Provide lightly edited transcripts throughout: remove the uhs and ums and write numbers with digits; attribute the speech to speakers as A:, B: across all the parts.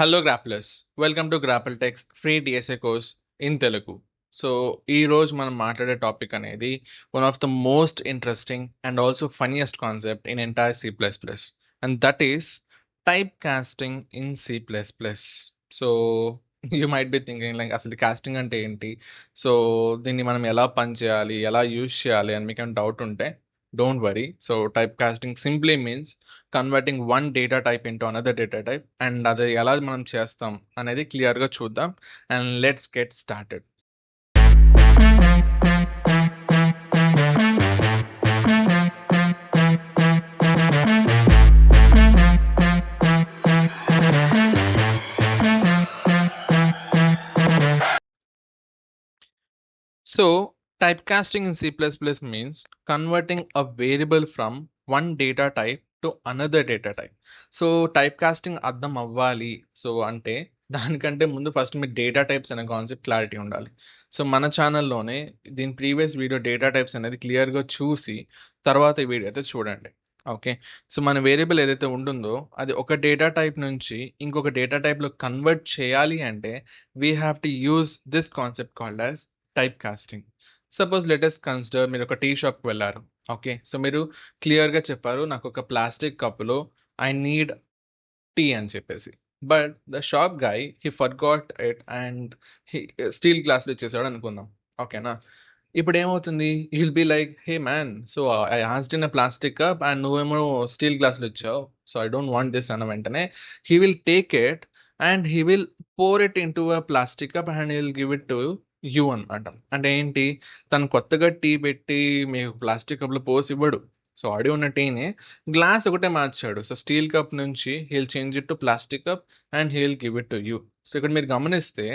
A: Hello grapplers, welcome to Grapple Techs free DSA course in Telugu. So ఈ రోజు మనం మాట్లాడే టాపిక్ అనేది one of the most interesting and also funniest concept in entire C plus plus, and that is type casting in C plus plus. So you might be thinking like అసలు casting అంటే ఏంటి, so దీన్ని మనం ఎలా పని చేయాలి, ఎలా use చేయాలి అని మీకు డౌట్ ఉంటే don't worry. So type casting simply means converting one data type into another data type, and అది ఎలా మనం చేస్తాం అనేది క్లియర్గా చూద్దాం. And let's get started. So typecasting in C++ means converting a variable from one data type to another data type. So typecasting అర్థం అవ్వాలి so అంటే దానికంటే ముందు ఫస్ట్ మీరు డేటా టైప్స్ అనే కాన్సెప్ట్ క్లారిటీ ఉండాలి. సో మన ఛానల్లోనే దీని ప్రీవియస్ వీడియో డేటా టైప్స్ అనేది క్లియర్గా చూసి తర్వాత ఈ వీడియో అయితే చూడండి. ఓకే, సో మన వేరియబుల్ ఏదైతే ఉంటుందో అది ఒక డేటా టైప్ నుంచి ఇంకొక డేటా టైప్లో కన్వర్ట్ చేయాలి అంటే we have to use this concept called as type casting. Suppose let us consider మీరు ఒక టీ షాప్కి వెళ్ళారు. ఓకే, సో మీరు క్లియర్గా చెప్పారు నాకు ఒక ప్లాస్టిక్ కప్పులో ఐ నీడ్ టీ అని చెప్పేసి. But the shop guy he forgot it and he steel గ్లాస్లో ఇచ్చేసాడు అనుకుందాం. ఓకేనా, ఇప్పుడు ఏమవుతుంది, will be like hey man, so I asked in a plastic cup and నువ్వేమో స్టీల్ గ్లాస్లో ఇచ్చావు, so I don't want this అన్న వెంటనే he will take it and he will pour it into a plastic cup and he will give it to you అనమాట. అంటే ఏంటి, తను కొత్తగా టీ పెట్టి మీకు ప్లాస్టిక్ కప్లో పోసి ఇవ్వడు. సో ఆడి ఉన్న టీని గ్లాస్ ఒకటే మార్చాడు. సో స్టీల్ కప్ నుంచి he'll change it to plastic cup and he'll give it to you. So ఇక్కడ మీరు గమనిస్తే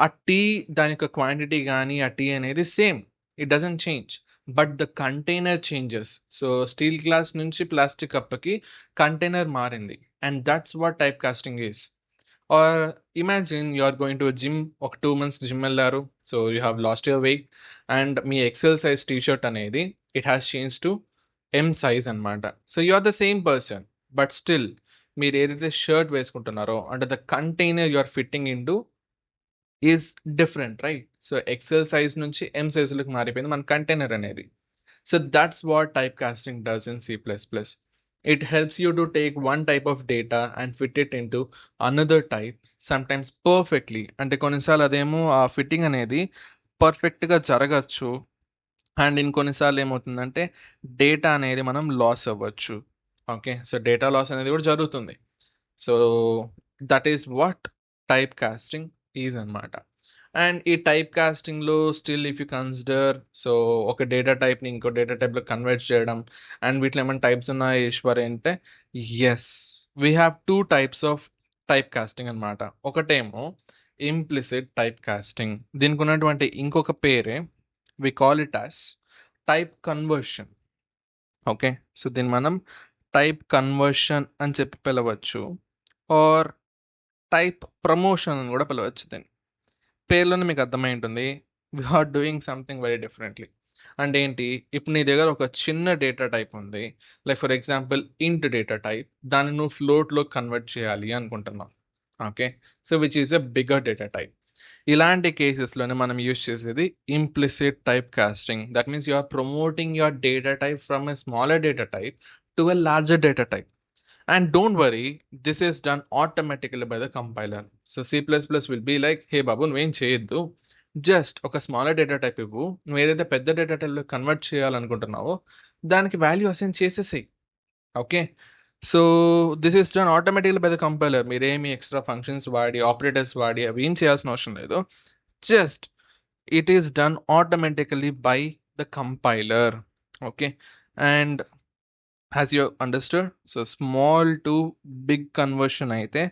A: ఆ టీ దాని యొక్క క్వాంటిటీ కానీ ఆ టీ అనేది same, it doesn't change, but the container changes. So steel glass నుంచి ప్లాస్టిక్ కప్కి కంటైనర్ మారింది, and that's what type casting is. Or imagine you are going to gym, ఒక 2 months జిమ్ వెళ్ళారు. So you have lost your weight and మీ XL size T shirt అనేది it has change to M size అనమాట. So you are the same person, but still మీరు ఏదైతే shirt వేసుకుంటున్నారో అంటే the container you are fitting into is different, right? So XL size నుంచి M సైజులకు మారిపోయింది మన container అనేది. So that's what type casting does in C plus plus. It helps you to take one type of data and fit it into another type, sometimes perfectly. అంటే కొన్నిసార్లు అదేమో ఆ fitting అనేది పర్ఫెక్ట్గా జరగచ్చు, అండ్ ఇంకొన్నిసార్లు ఏమవుతుందంటే data అనేది మనం లాస్ అవ్వచ్చు. ఓకే, సో డేటా లాస్ అనేది కూడా జరుగుతుంది. So that is what type casting is అనమాట. అండ్ ఈ టైప్ కాస్టింగ్లో still if you consider, so ఒక డేటా టైప్ని ఇంకో డేటా టైప్లో కన్వర్ట్ చేయడం, అండ్ వీటిలో ఏమైనా టైప్స్ ఉన్నాయి ఈశ్వర్ అంటే yes, we have 2 types of type casting అనమాట. ఒకటేమో ఇంప్లిసిట్ టైప్ కాస్టింగ్, దీనికి ఉన్నటువంటి ఇంకొక పేరే we call it as type conversion. Okay, so దీన్ని మనం టైప్ కన్వర్షన్ అని చెప్పి పిలవచ్చు, ఆర్ టైప్ ప్రమోషన్ అని కూడా పిలవచ్చు. దీన్ని పేర్లోనే మీకు అర్థమై ఉంటుంది, we are doing something very differently. అంటే ఏంటి, ఇప్పుడు నీ దగ్గర ఒక చిన్న డేటా టైప్ ఉంది, like for example int data type, దాన్ని నువ్వు ఫ్లోట్లో కన్వర్ట్ చేయాలి అనుకుంటున్నావు. Okay, so which is a bigger data type. ఇలాంటి కేసెస్లోనే మనం యూజ్ చేసేది implicit type casting. That means you are promoting your data type from a smaller data type to a larger data type. And don't worry, this is done automatically by the compiler. So C++ will be like, hey బాబు నువ్వేం చేయొద్దు, just ఒక smaller data type ఇవ్వు, నువ్వు ఏదైతే పెద్ద data టైప్లో convert చేయాలనుకుంటున్నావో దానికి వాల్యూ అసైన్ చేసేసేయి. Okay, so this is done automatically by the compiler. మీరేమి ఎక్స్ట్రా ఫంక్షన్స్ వాడి ఆపరేటర్స్ వాడి అవి ఏం చేయాల్సిన అవసరం లేదు, just it is done automatically by the compiler. Okay, and as you understood, so small to big conversion అయితే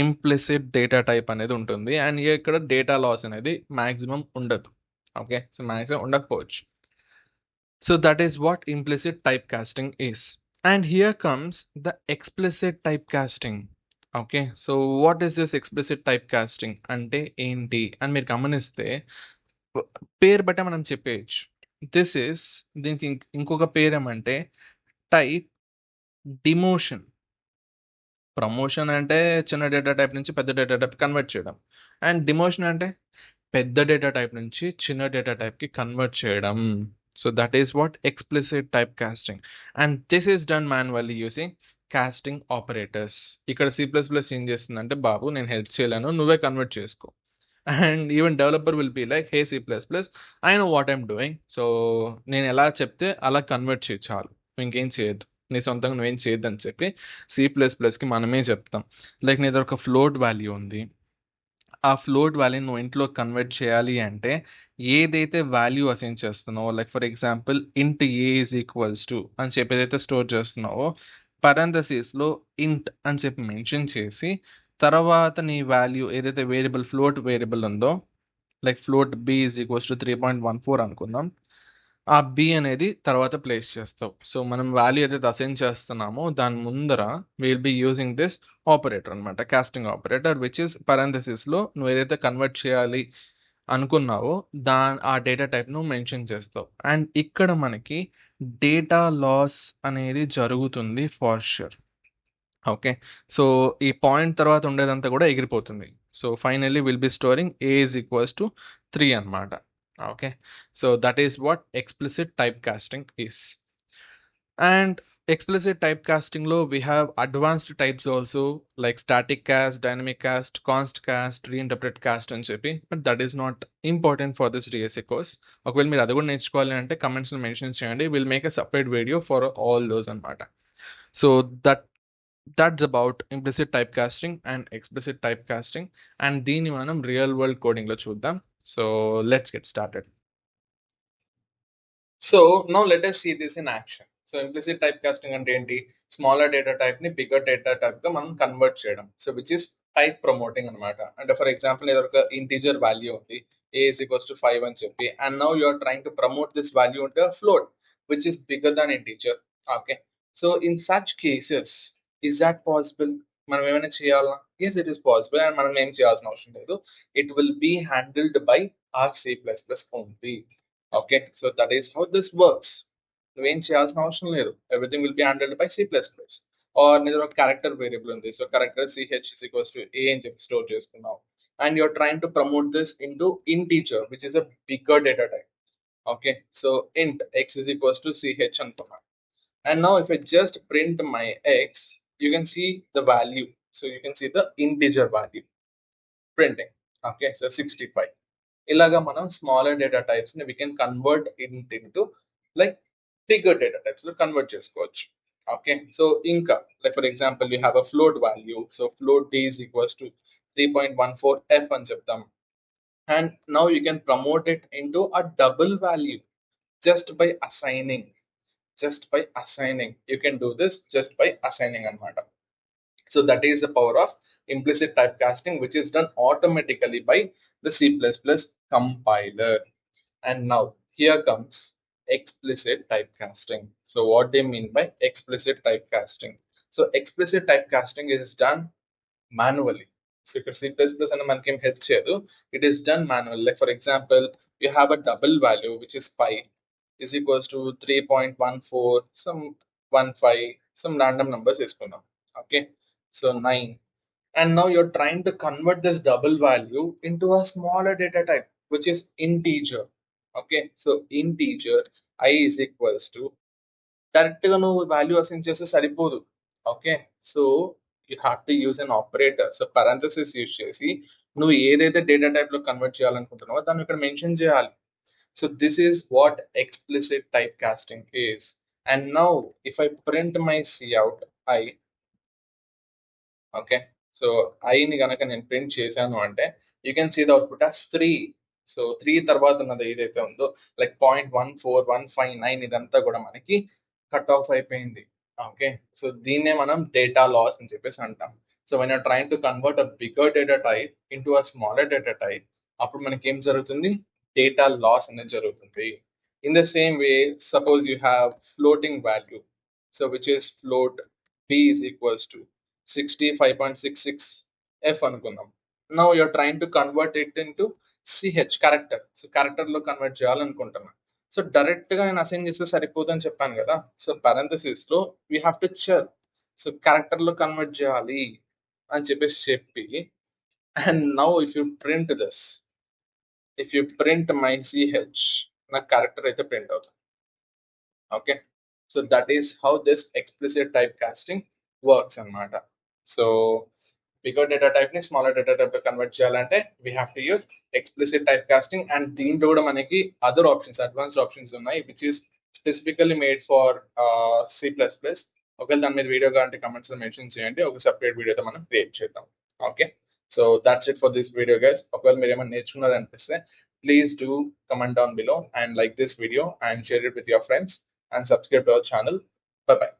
A: ఇంప్లిసిట్ డేటా టైప్ అనేది ఉంటుంది, అండ్ ఇక్కడ డేటా లాస్ అనేది మ్యాక్సిమం ఉండదు. ఓకే, సో మ్యాక్సిమం ఉండకపోవచ్చు. So that is what implicit type casting is. And here comes the explicit type casting. Okay, so what is this explicit type casting అంటే ఏంటి అని మీరు గమనిస్తే పేరు బట్టే మనం చెప్పేయచ్చు. దిస్ ఈస్, దీనికి ఇంకొక పేరు ఏమంటే టైప్ డిమోషన్. ప్రమోషన్ అంటే చిన్న డేటా టైప్ నుంచి పెద్ద డేటా టైప్ కన్వర్ట్ చేయడం. అండ్ డిమోషన్ అంటే పెద్ద డేటా టైప్ నుంచి చిన్న డేటా టైప్‌కి కన్వర్ట్ చేయడం. So, that is what explicit type casting. And this is done manually using casting operators. ఇక్కడ సి ప్లస్ ప్లస్ ఏం చేస్తుందంటే, బాబు నేను హెల్ప్ చేయలేను. నువ్వే కన్వర్ట్ చేసుకో. And even developer will be like, hey C plus plus, I know what I'm doing. So, నేను ఎలా చెప్తే అలా కన్వర్ట్ చెయ్యి చాలు. ఇంకేం చేయొద్దు. నీ సొంతంగా నువ్వేం చేయొద్దని చెప్పి సి ప్లస్ ప్లస్‌కి మనమే చెప్తాం. లైక్ నీ దగ్గర ఒక ఫ్లోట్ వాల్యూ ఉంది. ఆ ఫ్లోట్ వాల్యూని నువ్వు ఇంట్లో కన్వర్ట్ చేయాలి అంటే ఏదైతే వాల్యూ అసైన్ చేస్తున్నావో, లైక్ ఫర్ ఎగ్జాంపుల్ ఇంట్ ఏ ఈజ్ ఈక్వల్స్ టు అని చెప్పి ఏదైతే స్టోర్ చేస్తున్నావో, పరంథసిస్‌లో ఇంట్ అని చెప్పి మెన్షన్ చేసి, తర్వాత నీ వాల్యూ ఏదైతే వేరియబుల్ ఫ్లోట్ వేరియబుల్ ఉందో, like float B is equals to 3.14 అనుకుందాం. ఆ బి అనేది తర్వాత ప్లేస్ చేస్తావు. సో, మనం వాల్యూ ఏదైతే అసైన్ చేస్తున్నామో దాని ముందర will be using this operator అనమాట. కాస్టింగ్ ఆపరేటర్ విచ్ ఈస్ పరంథసిస్‌లో నువ్వు ఏదైతే కన్వర్ట్ చేయాలి అనుకున్నావో ఆ డేటా టైప్‌ను మెన్షన్ చేస్తావు. అండ్ ఇక్కడ మనకి డేటా లాస్ అనేది జరుగుతుంది ఫర్ ష్యూర్. ఓకే. సో, ఈ పాయింట్ తర్వాత ఉండేదంతా కూడా ఎగిరిపోతుంది. So, finally will be storing A is equals to 3 అనమాట. Okay. So, that is what explicit type casting is. And explicit type కాస్టింగ్‌లో we have advanced types also, like static cast, dynamic cast, const cast, reinterpret cast అని చెప్పి. But that is not important for this DSA course. ఒకవేళ మీరు అది కూడా నేర్చుకోవాలి అంటే కమెంట్స్‌లో మెన్షన్ చేయండి. Will make a separate video for all those అనమాట. So, that's about implicit typecasting and explicit typecasting, and దీన్ని మనం రియల్ వరల్డ్ కోడింగ్ లో చూద్దాం. So let's get started. So now let us see this in action. So implicit type casting అంటే ఏంటి? Smaller data type ని bigger data type గా మనం convert చేయడం. So which is type promoting అనమాట. అంటే ఫర్ ఎగ్జాంపుల్ ఏదో ఒక ఇంటీజర్ వాల్యూ ఉంది, ఏ ఇస్ ఈక్వల్స్ టు 5 అని చెప్పి, and now you are trying to promote this value into float which is bigger than integer. Okay. So in such cases is that possible? మనం ఏమైనా చేయాలా? Yes, it is possible. And మనం ఏం చేయాల్సిన అవసరం లేదు. It will be handled by our C plus plus only. Okay. So that is how this works. నువ్వేం చేయాల్సిన అవసరం లేదు. Everything will be handled by C plus plus. Are నీ దగ్గర ఒక క్యారెక్టర్ వేరియబుల్ ఉంది. So character CH is equals to A అని చెప్పి స్టోర్ చేసుకున్నావు. And you're trying to promote this into integer which is a bigger data type. Okay. So int x is equals to ch అనుకున్నా. And now if I just print my x, you can see the value. So you can see the integer value printing. Okay, so 65. ఇలాగా మనం smaller data types ని we can convert it into like bigger data types లో convert చేసుకోవచ్చు. Okay. So ఇంకా like for example you have a float value. So float d is equals to 3.14 f అని చెప్తాం. And now you can promote it into a double value just by assigning. You can do this just by assigning అనమాట. So that is the power of implicit typecasting, which is done automatically by the C++ compiler. And now here comes explicit typecasting. So what they mean by explicit typecasting? So explicit typecasting is done manually. So ఇక్కడ C++ అని మనకేం help చేయదు. It is done manually. Like for example, you have a double value which is pi is equals to 3.14 some 15 some random numbers తీసుకుందాం. Okay. So 9. And now you're trying to convert this double value into a smaller data type which is integer. Okay. So integer I is equals to direct గా నువ్వు value assign చేస్తే సరిపోదు. Okay. So you have to use an operator. So parenthesis use చేసి నువ్వు ఏదైతే data type లో convert చేయాలనుకుంటున్నావో దాన్ని ఇక్కడ మెన్షన్ చేయాలి. So this is what explicit type casting is. And now if I print my cout I, okay, so ఐని కనుక నేను ప్రింట్ చేశాను అంటే you can see the output as 3. So 3 తర్వాత ఉన్నది ఏదైతే ఉందో లైక్ 0.14159 ఇదంతా కూడా మనకి కట్ ఆఫ్ అయిపోయింది. ఓకే. సో దీన్నే మనం డేటా లాస్ అని చెప్పేసి అంటాం. So when you're trying to convert a bigger data type into a smaller data type, అప్పుడు మనకి ఏం జరుగుతుంది? డేటా లాస్ అనేది జరుగుతుంది. In the same way suppose you have floating value, so which is float b is equals to 65.66 f అనుకుందాం. Now you're trying to convert it into ch character. So character లో convert చేయాలనుకుంటున్నా. So direct గా నేను assign చేస్తే సరిపోదు అని చెప్పాను కదా. సో పారెంథసిస్ లో we have to so character లో కన్వర్ట్ చేయాలి అని చెప్పి and now if you print my ch నా క్యారెక్టర్ అయితే ప్రింట్ అవుతుంది. Okay, so that is how this explicit type casting works అన్నమాట. సో బిగ్గర్ డేటా టైప్ ని స్మాలర్ డేటా టైప్ లో కన్వర్ట్ చేయాలంటే we have to use explicit type casting. And దీంట్లో కూడా మనకి అదర్ ఆప్షన్స్, అడ్వాన్స్డ్ ఆప్షన్స్ ఉన్నాయి which is specifically made for C++. ఒకవేళ దాని మీద వీడియో కావాలంటే కమెంట్స్ లో మెన్షన్ చేయండి, ఒక సెపరేట్ వీడియోతో మనం క్రియేట్ చేద్దాం. Okay, so that's it for this video guys. ఒకవేళ మీరు ఏమైనా నేర్చుకున్నారనిపిస్తే please do comment down below and like this video and share it with your friends and subscribe to our channel. Bye bye.